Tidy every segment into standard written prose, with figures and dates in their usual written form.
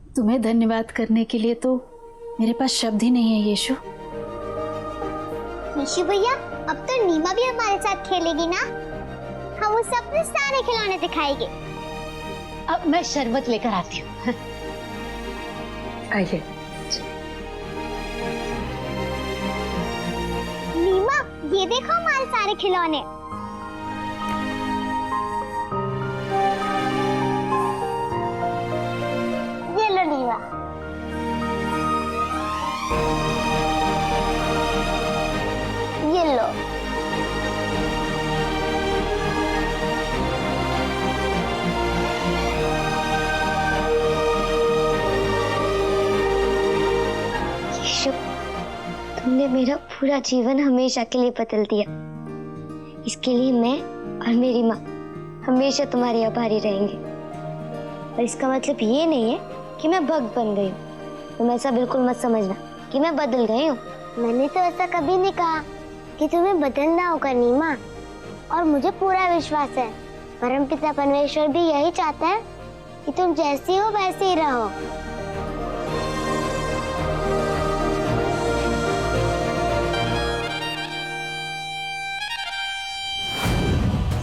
तुम्हें धन्यवाद करने के लिए तो मेरे पास शब्द ही नहीं है यीशु। यीशु भैया, अब तो नीमा भी हमारे साथ खेलेगी ना? हम उसे अपने सारे खिलौने दिखाएंगे। अब मैं शरबत लेकर आती हूँ। आइए। नीमा, ये देखो हमारे सारे खिलौने। ये लो नीमा। ये लो। यीशु, तुमने मेरा पूरा जीवन हमेशा के लिए बदल दिया। इसके लिए मैं और मेरी माँ हमेशा तुम्हारे आभारी रहेंगे। और इसका मतलब ये नहीं है कि मैं भक्त बन गई हूँ। तुम ऐसा बिल्कुल मत समझना कि मैं बदल गई हूँ। मैंने तो ऐसा कभी नहीं कहा कि तुम्हें बदलना होगा नीमा। और मुझे पूरा विश्वास है परमपिता परमेश्वर भी यही चाहता है कि तुम जैसी हो वैसे ही रहो।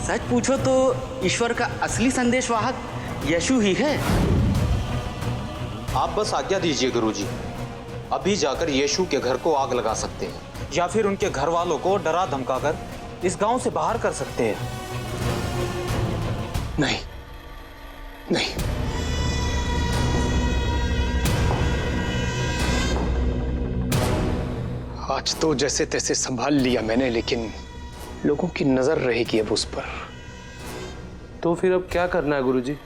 सच पूछो तो ईश्वर का असली संदेशवाहक यीशु ही है। आप बस आज्ञा दीजिए गुरुजी, अभी जाकर यीशु के घर को आग लगा सकते हैं या फिर उनके घर वालों को डरा धमकाकर इस गांव से बाहर कर सकते हैं। नहीं नहीं, आज तो जैसे तैसे संभाल लिया मैंने, लेकिन लोगों की नजर रहेगी अब उस पर। तो फिर अब क्या करना है गुरुजी?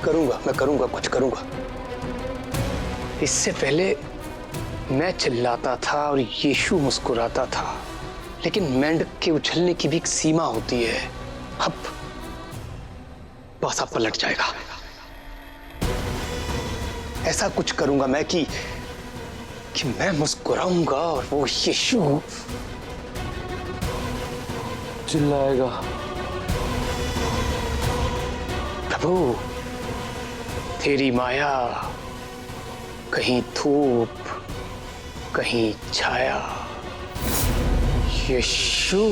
मैं करूंगा, कुछ करूंगा। इससे पहले मैं चिल्लाता था और यीशु मुस्कुराता था, लेकिन मेंढक के उछलने की भी एक सीमा होती है। अब पासा पलट जाएगा। ऐसा कुछ करूंगा मैं कि मैं मुस्कुराऊंगा और वो यीशु चिल्लाएगा। प्रभु, तेरी माया, कहीं धूप कहीं छाया, यीशु।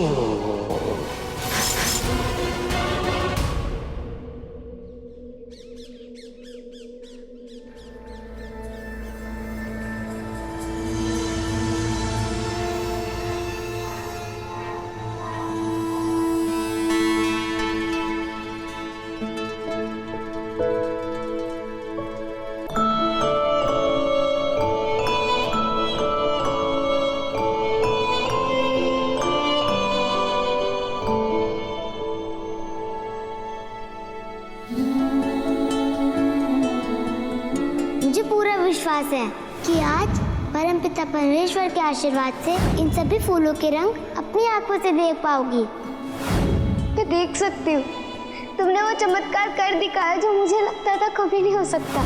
मुझे पूरा विश्वास है कि आज परमपिता परमेश्वर के आशीर्वाद से इन सभी फूलों के रंग अपनी आंखों से देख पाओगी। मैं देख सकती हूँ। तुमने वो चमत्कार कर दिखाया जो मुझे लगता था कभी नहीं हो सकता।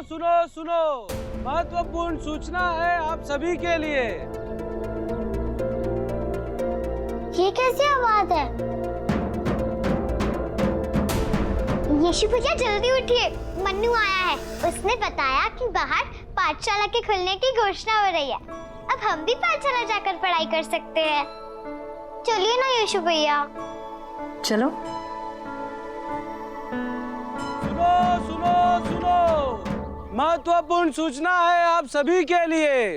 सुनो सुनो, महत्वपूर्ण सूचना है आप सभी के लिए। ये कैसी आवाज है? यीशु भैया जल्दी उठिए, मन्नू आया है। उसने बताया कि बाहर पाठशाला के खुलने की घोषणा हो रही है। अब हम भी पाठशाला जाकर पढ़ाई कर सकते हैं। चलिए ना यीशु भैया। चलो। सुनो, महत्वपूर्ण सूचना है आप सभी के लिए।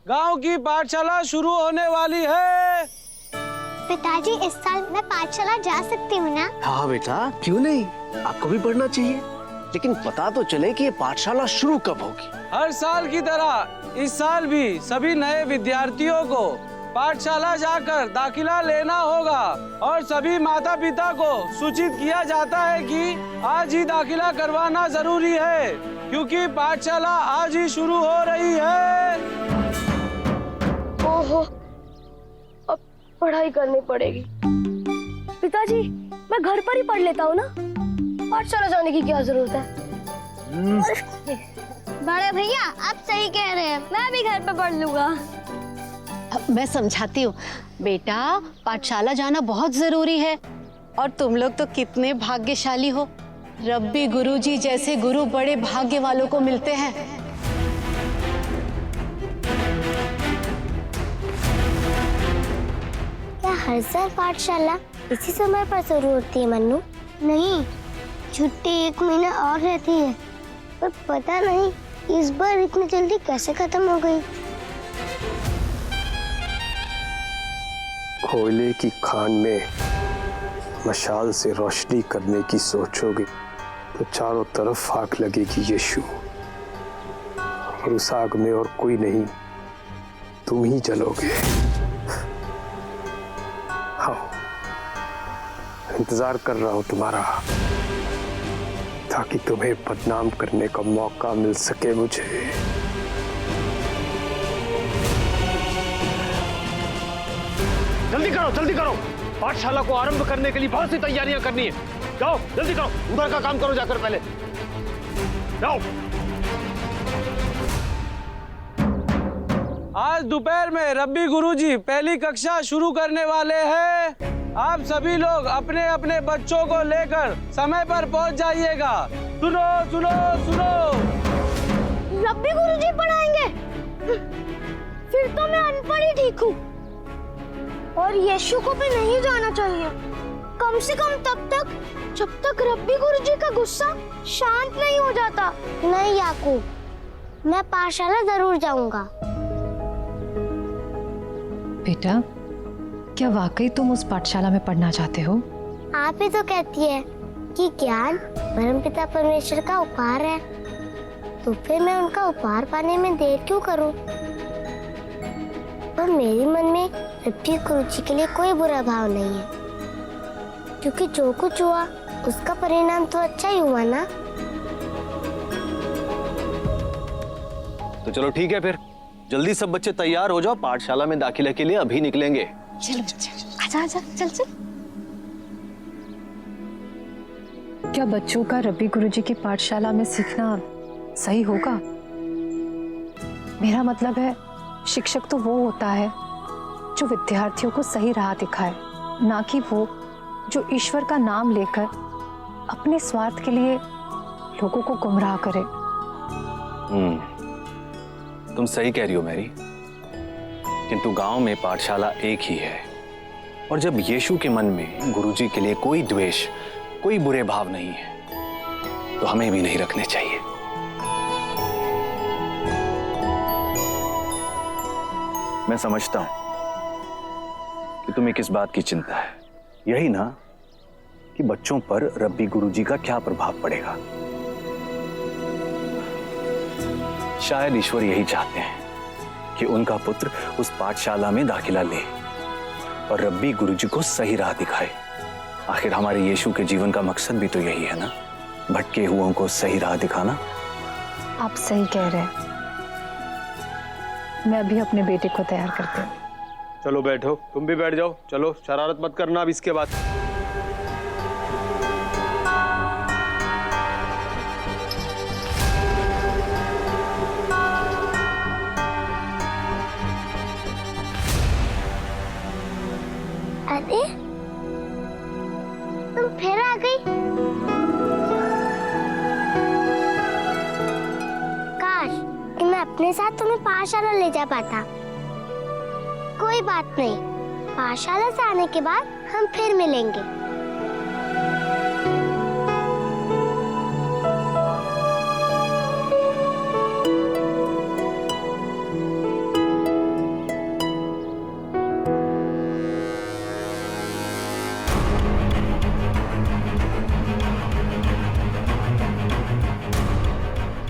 गांव की पाठशाला शुरू होने वाली है। पिताजी, इस साल मैं पाठशाला जा सकती हूँ ना? हाँ बेटा, क्यों नहीं, आपको भी पढ़ना चाहिए। लेकिन पता तो चले कि ये पाठशाला शुरू कब होगी। हर साल की तरह इस साल भी सभी नए विद्यार्थियों को पाठशाला जाकर दाखिला लेना होगा और सभी माता पिता को सूचित किया जाता है कि आज ही दाखिला करवाना जरूरी है, क्योंकि पाठशाला आज ही शुरू हो रही है। ओहो, पढ़ाई करनी पड़ेगी। पिताजी, मैं घर पर ही पढ़ लेता हूँ ना, पाठशाला जाने की क्या जरूरत है? बड़े भैया आप सही कह रहे हैं, मैं भी घर पे पढ़ लूंगा। मैं समझाती हूँ बेटा, पाठशाला जाना बहुत जरूरी है। और तुम लोग तो कितने भाग्यशाली हो, रब्बी गुरुजी जैसे गुरु बड़े भाग्य वालों को मिलते हैं। क्या हर साल पाठशाला इसी समय पर शुरू होती है मन्नू? नहीं, छुट्टी 1 महीना और रहती है, पर पता नहीं इस बार इतनी जल्दी कैसे खत्म हो गई। कोयले की खान में मशाल से रोशनी करने की सोचोगे तो चारों तरफ आग लगेगी यीशु, और उस आग में और कोई नहीं, तुम ही जलोगे। हाँ, इंतजार कर रहा हूं तुम्हारा, ताकि तुम्हें बदनाम करने का मौका मिल सके मुझे। जल्दी करो, पाठशाला को आरंभ करने के लिए बहुत सी तैयारियां करनी है। जाओ जल्दी करो, उधर का काम करो जाकर, पहले जाओ। आज दोपहर में रब्बी गुरुजी पहली कक्षा शुरू करने वाले हैं। आप सभी लोग अपने अपने बच्चों को लेकर समय पर पहुंच जाइएगा। सुनो सुनो सुनो, रब्बी गुरुजी पढ़ाएंगे? फिर तो मैं अनपढ़ ही ठीक हूँ। और यीशु को भी नहीं जाना चाहिए, कम से कम तब तक जब तक रब्बी गुरुजी का गुस्सा शांत नहीं हो जाता। नहीं याकूब, मैं पाठशाला जरूर जाऊंगा। बेटा, क्या वाकई तुम उस पाठशाला में पढ़ना चाहते हो? आप ही तो कहती है कि ज्ञान परमपिता परमेश्वर का उपहार है, तो फिर मैं उनका उपहार पाने में देर क्यों करूं? और मेरे मन में रब्बी गुरुजी के लिए कोई बुरा भाव नहीं है, क्योंकि जो कुछ हुआ उसका परिणाम तो अच्छा ही हुआ ना। तो चलो ठीक है, फिर जल्दी सब बच्चे तैयार हो जाओ, पाठशाला में दाखिले के लिए अभी निकलेंगे। चलो बच्चे, आजा आजा, चल चल। क्या बच्चों का रब्बी गुरुजी की पाठशाला में सीखना सही होगा? मेरा मतलब है, शिक्षक तो वो होता है जो विद्यार्थियों को सही राह दिखाए, ना कि वो जो ईश्वर का नाम लेकर अपने स्वार्थ के लिए लोगों को गुमराह करे। तुम सही कह रही हो मैरी, किंतु गांव में पाठशाला एक ही है, और जब यीशु के मन में गुरुजी के लिए कोई द्वेष, कोई बुरे भाव नहीं है, तो हमें भी नहीं रखने चाहिए। मैं समझता हूं कि तुम्हें किस बात की चिंता है, यही ना कि बच्चों पर रब्बी गुरुजी का क्या प्रभाव पड़ेगा। शायद ईश्वर यही चाहते हैं कि उनका पुत्र उस पाठशाला में दाखिला ले और रब्बी गुरुजी को सही राह दिखाए। आखिर हमारे यीशु के जीवन का मकसद भी तो यही है ना, भटके हुओं को सही राह दिखाना। आप सही कह रहे हैं, मैं अभी अपने बेटे को तैयार करती हूँ। चलो बैठो, तुम भी बैठ जाओ, चलो शरारत मत करना अब इसके बाद। अरे तुम फिर आ गई? काश कि मैं अपने साथ तुम्हें पाठशाला ले जा पाता। कोई बात नहीं, पाठशाला से आने के बाद हम फिर मिलेंगे।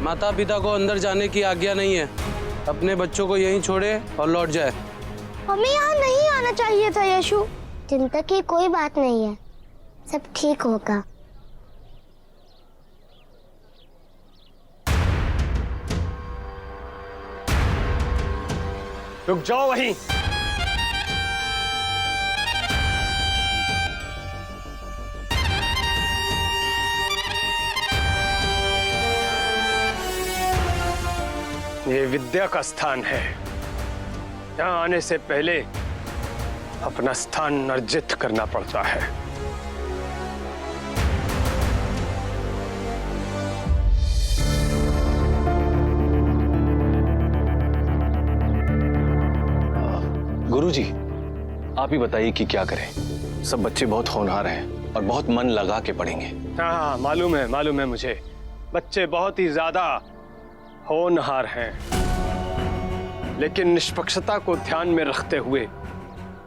माता पिता को अंदर जाने की आज्ञा नहीं है, अपने बच्चों को यहीं छोड़े और लौट जाए। हमें यहाँ नहीं आना चाहिए था यीशु। चिंता की कोई बात नहीं है, सब ठीक होगा। रुक जाओ वहीं। ये विद्या का स्थान है। यहाँ आने से पहले अपना स्थान अर्जित करना पड़ता है। गुरुजी, आप ही बताइए कि क्या करें। सब बच्चे बहुत होनहार हैं और बहुत मन लगा के पढ़ेंगे। हाँ, मालूम है मुझे। बच्चे बहुत ही ज्यादा होनहार हैं, लेकिन निष्पक्षता को ध्यान में रखते हुए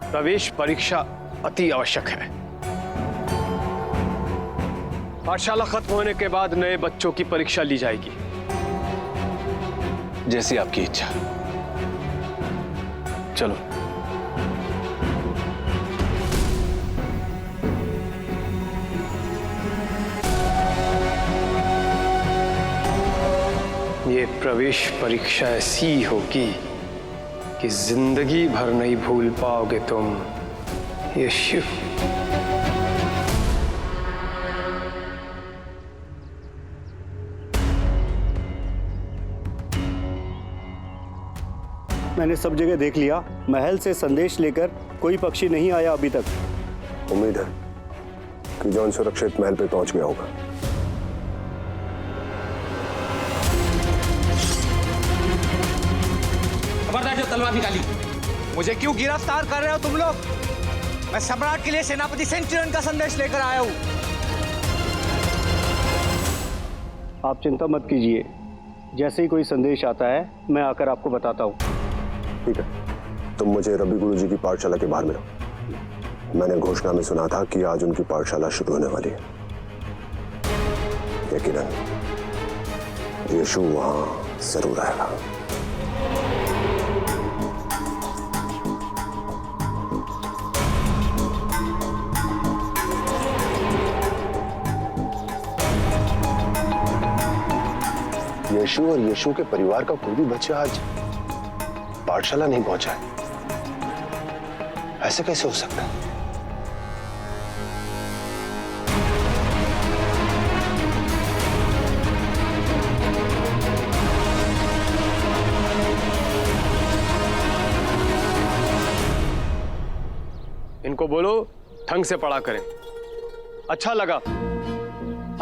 प्रवेश परीक्षा अति आवश्यक है। पाठशाला खत्म होने के बाद नए बच्चों की परीक्षा ली जाएगी। जैसी आपकी इच्छा। चलो। ये प्रवेश परीक्षा ऐसी होगी कि जिंदगी भर नहीं भूल पाओगे तुम। यीशु। मैंने सब जगह देख लिया, महल से संदेश लेकर कोई पक्षी नहीं आया अभी तक। उम्मीद है कि जॉन सुरक्षित महल पे पहुंच गया होगा। खबरदार, जो तलवार निकाली। मुझे क्यों गिरफ्तार कर रहे हो तुम लोग? मैं सम्राट के लिए सेनापति सेंचुरियन का संदेश लेकर आया हूं। आप चिंता मत कीजिए, जैसे ही कोई संदेश आता है मैं आकर आपको बताता हूँ। ठीक है, तुम मुझे रब्बी गुरुजी की पाठशाला के बाहर मिलो। मैंने घोषणा में सुना था कि आज उनकी पाठशाला शुरू होने वाली है। यकीनन यीशु वहां जरूर आएगा। यीशु और यीशु के परिवार का कोई भी बच्चा आज पाठशाला नहीं पहुंचा है। ऐसे कैसे हो सकता है? इनको बोलो ढंग से पढ़ा करें। अच्छा लगा,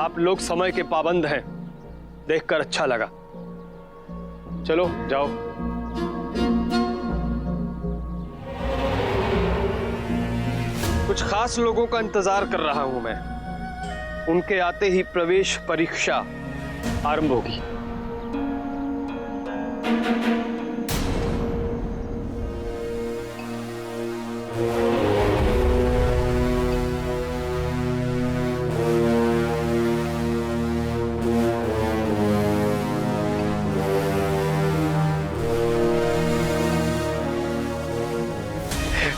आप लोग समय के पाबंद हैं, देखकर अच्छा लगा। चलो जाओ। कुछ खास लोगों का इंतजार कर रहा हूं मैं। उनके आते ही प्रवेश परीक्षा आरंभ होगी।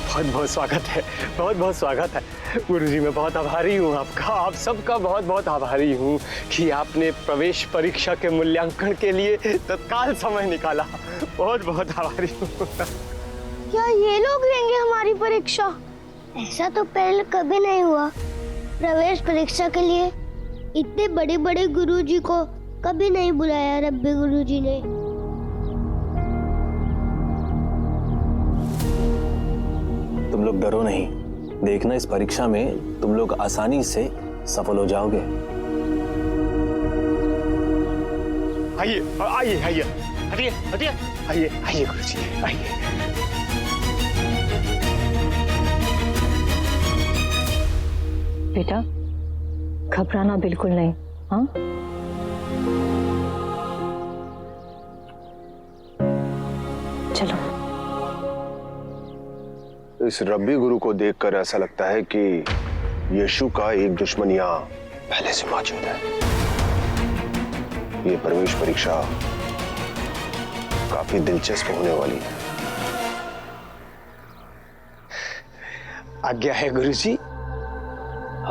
बहुत बहुत स्वागत है, बहुत बहुत स्वागत है गुरुजी। मैं बहुत आभारी हूँ आपका, आप सबका बहुत बहुत आभारी हूँ कि आपने प्रवेश परीक्षा के मूल्यांकन के लिए तत्काल समय निकाला। बहुत बहुत आभारी हूँ। क्या ये लोग लेंगे हमारी परीक्षा? ऐसा तो पहले कभी नहीं हुआ। प्रवेश परीक्षा के लिए इतने बड़े बड़े गुरुजी को कभी नहीं बुलाया रब्बी गुरुजी ने। तुम लोग डरो नहीं, देखना इस परीक्षा में तुम लोग आसानी से सफल हो जाओगे। आइए आइए आइए, हटिए हटिए, आइए आइए गुरुजी, आइए। बेटा, घबराना बिल्कुल नहीं। हाँ, चलो। इस रब्बी गुरु को देखकर ऐसा लगता है कि यीशु का एक दुश्मन यहाँ पहले से मौजूद है। ये प्रवेश परीक्षा काफी दिलचस्प होने वाली है। आज्ञा है गुरुजी,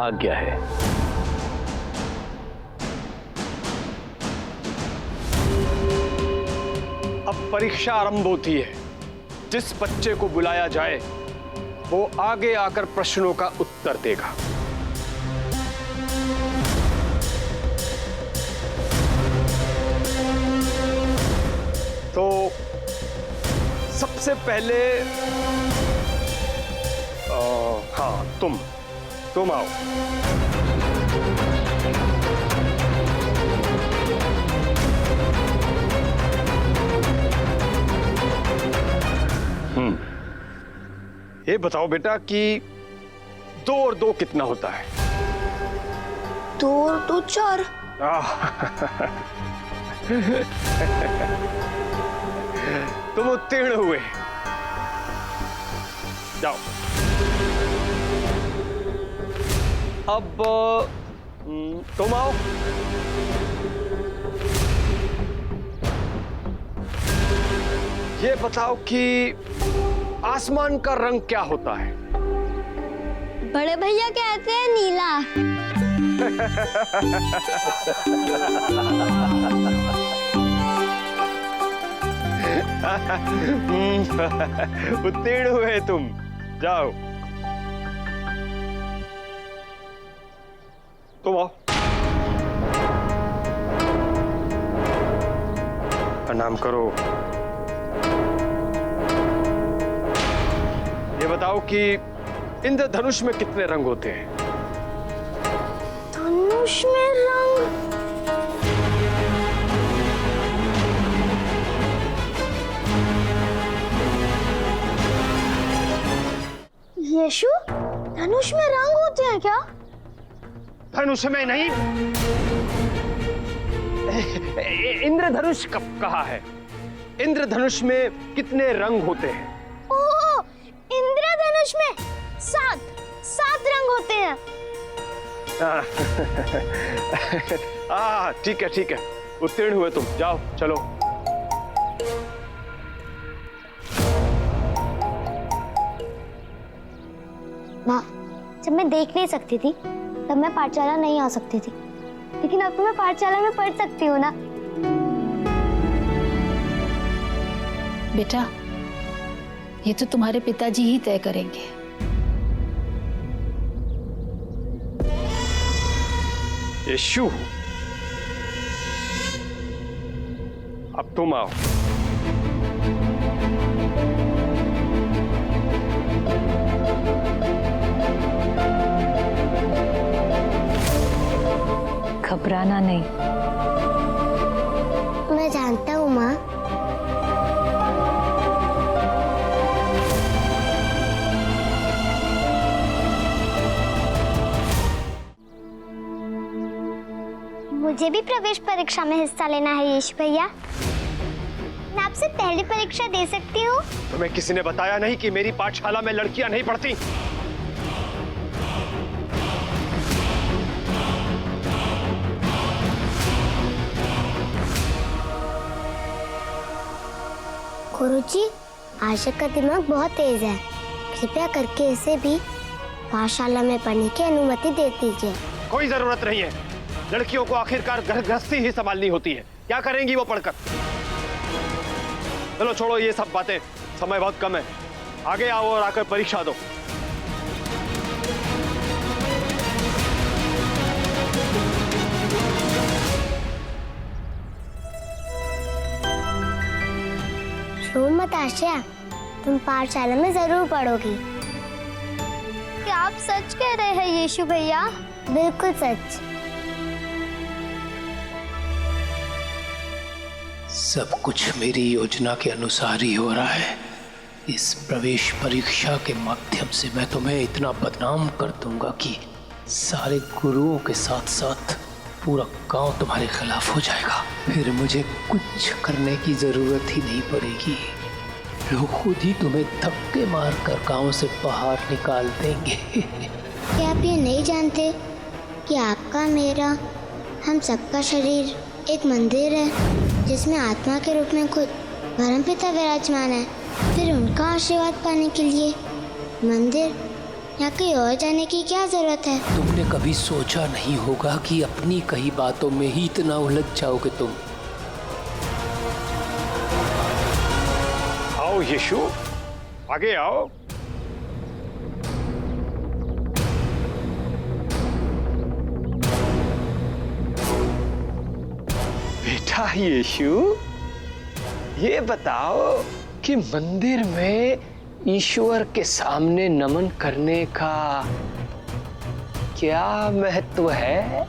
आज्ञा है। अब परीक्षा आरंभ होती है। जिस बच्चे को बुलाया जाए वो आगे आकर प्रश्नों का उत्तर देगा। तो सबसे पहले हाँ, तुम आओ। ये बताओ बेटा कि 2 और 2 कितना होता है? 2 और 2 4। तुम उत्तीर्ण हुए, जाओ। अब तुम आओ। ये बताओ कि आसमान का रंग क्या होता है? बड़े भैया कहते हैं नीला। उत्तीर्ण हुए तुम, जाओ। तुम आओ। प्रणाम करो। ये बताओ कि इंद्रधनुष में कितने रंग होते हैं? धनुष में रंग यीशु, धनुष में रंग होते हैं क्या? धनुष में नहीं, इंद्रधनुष कब कहा है? इंद्रधनुष में कितने रंग होते हैं? ओह, इंद्रधनुष में 7 रंग होते हैं। ठीक है, ठीक है, उत्तीर्ण हुए तुम, जाओ, चलो। माँ, जब मैं देख नहीं सकती थी तब मैं पाठशाला नहीं आ सकती थी, लेकिन अब तो मैं पाठशाला में पढ़ सकती हूँ ना। बेटा, ये तो तुम्हारे पिताजी ही तय करेंगे। यीशु, अब तुम आओ। घबराना नहीं। मैं जानता हूँ माँ। मुझे भी प्रवेश परीक्षा में हिस्सा लेना है यीशु भैया। मैं आपसे पहली परीक्षा दे सकती हूँ? तुम्हें किसी ने बताया नहीं कि मेरी पाठशाला में लड़कियां नहीं पढ़ती? गुरुजी, आशा का दिमाग बहुत तेज है, कृपया करके इसे भी पाठशाला में पढ़ने की अनुमति दे दीजिए। कोई जरूरत नहीं है, लड़कियों को आखिरकार घर गृहस्थी ही संभालनी होती है। क्या करेंगी वो पढ़कर? चलो छोड़ो ये सब बातें, समय बहुत कम है। आगे आओ और आकर परीक्षा दो। रो मत आशा, तुम पाठशाला में जरूर पढ़ोगी। क्या आप सच कह रहे हैं यीशु भैया? बिल्कुल सच। सब कुछ मेरी योजना के अनुसार ही हो रहा है। इस प्रवेश परीक्षा के माध्यम से मैं तुम्हें इतना बदनाम कर दूंगा कि सारे गुरुओं के साथ साथ पूरा गांव तुम्हारे खिलाफ हो जाएगा। फिर मुझे कुछ करने की जरूरत ही नहीं पड़ेगी। लोग खुद ही तुम्हें धक्के मारकर गांव से बाहर निकाल देंगे। क्या आप ये नहीं जानते कि आपका, मेरा, हम सबका शरीर एक मंदिर है जिसमें आत्मा के रूप में खुद परमपिता विराजमान है? फिर उनका आशीर्वाद पाने के लिए मंदिर या कहीं और जाने की क्या जरूरत है? तुमने कभी सोचा नहीं होगा कि अपनी कही बातों में ही इतना उलझ जाओगे तुम। आओ यीशु, आगे आओ। बेटा यीशु, ये बताओ कि मंदिर में ईश्वर के सामने नमन करने का क्या महत्व है?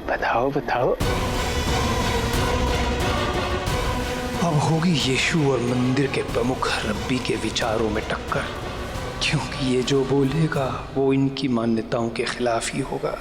बताओ बताओ। अब होगी यीशु और मंदिर के प्रमुख रब्बी के विचारों में टक्कर, क्योंकि ये जो बोलेगा वो इनकी मान्यताओं के खिलाफ ही होगा।